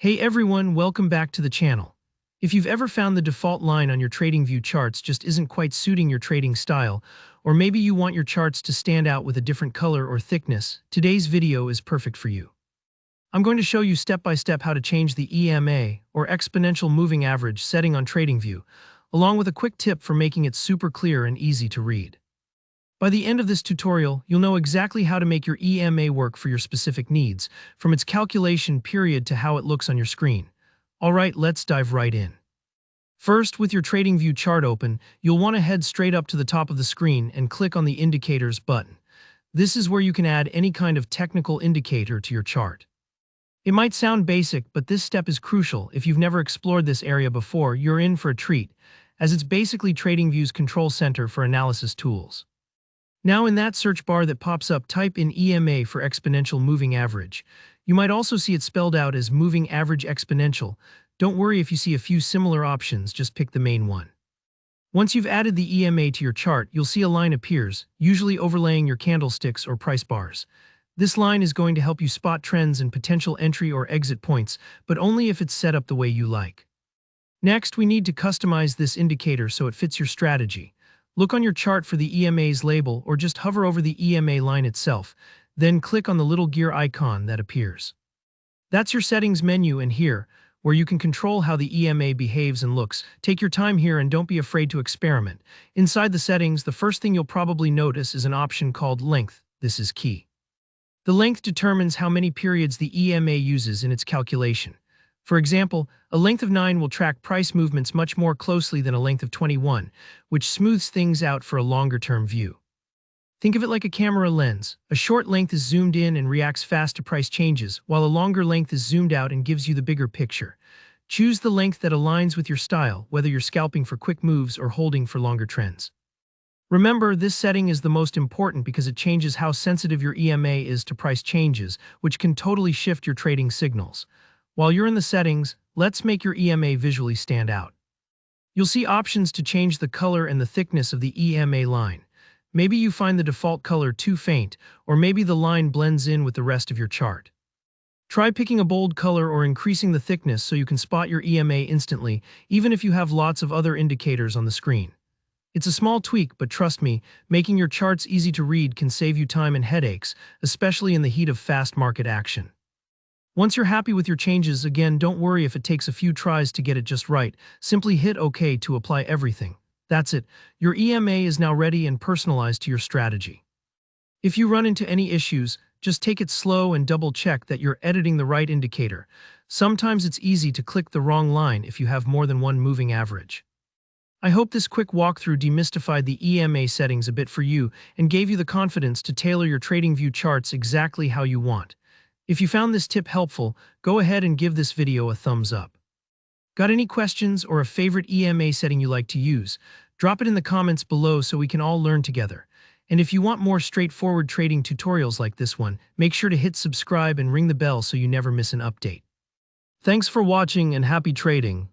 Hey everyone, welcome back to the channel. If you've ever found the default line on your TradingView charts just isn't quite suiting your trading style, or maybe you want your charts to stand out with a different color or thickness, today's video is perfect for you. I'm going to show you step by step how to change the EMA, or exponential moving average, setting on TradingView, along with a quick tip for making it super clear and easy to read. By the end of this tutorial, you'll know exactly how to make your EMA work for your specific needs, from its calculation period to how it looks on your screen. Alright, let's dive right in. First, with your TradingView chart open, you'll want to head straight up to the top of the screen and click on the Indicators button. This is where you can add any kind of technical indicator to your chart. It might sound basic, but this step is crucial. If you've never explored this area before, you're in for a treat, as it's basically TradingView's control center for analysis tools. Now in that search bar that pops up, type in EMA for exponential moving average. You might also see it spelled out as moving average exponential. Don't worry if you see a few similar options, just pick the main one. Once you've added the EMA to your chart, you'll see a line appears, usually overlaying your candlesticks or price bars. This line is going to help you spot trends and potential entry or exit points, but only if it's set up the way you like. Next, we need to customize this indicator so it fits your strategy. Look on your chart for the EMA's label or just hover over the EMA line itself, then click on the little gear icon that appears. That's your settings menu, and here, where you can control how the EMA behaves and looks. Take your time here and don't be afraid to experiment. Inside the settings, the first thing you'll probably notice is an option called length. This is key. The length determines how many periods the EMA uses in its calculation. For example, a length of 9 will track price movements much more closely than a length of 21, which smooths things out for a longer-term view. Think of it like a camera lens. A short length is zoomed in and reacts fast to price changes, while a longer length is zoomed out and gives you the bigger picture. Choose the length that aligns with your style, whether you're scalping for quick moves or holding for longer trends. Remember, this setting is the most important because it changes how sensitive your EMA is to price changes, which can totally shift your trading signals. While you're in the settings, let's make your EMA visually stand out. You'll see options to change the color and the thickness of the EMA line. Maybe you find the default color too faint, or maybe the line blends in with the rest of your chart. Try picking a bold color or increasing the thickness so you can spot your EMA instantly, even if you have lots of other indicators on the screen. It's a small tweak, but trust me, making your charts easy to read can save you time and headaches, especially in the heat of fast market action. Once you're happy with your changes, again, don't worry if it takes a few tries to get it just right. Simply hit OK to apply everything. That's it. Your EMA is now ready and personalized to your strategy. If you run into any issues, just take it slow and double-check that you're editing the right indicator. Sometimes it's easy to click the wrong line if you have more than one moving average. I hope this quick walkthrough demystified the EMA settings a bit for you and gave you the confidence to tailor your TradingView charts exactly how you want. If you found this tip helpful, go ahead and give this video a thumbs up. Got any questions or a favorite EMA setting you like to use? Drop it in the comments below so we can all learn together. And if you want more straightforward trading tutorials like this one, make sure to hit subscribe and ring the bell so you never miss an update. Thanks for watching and happy trading.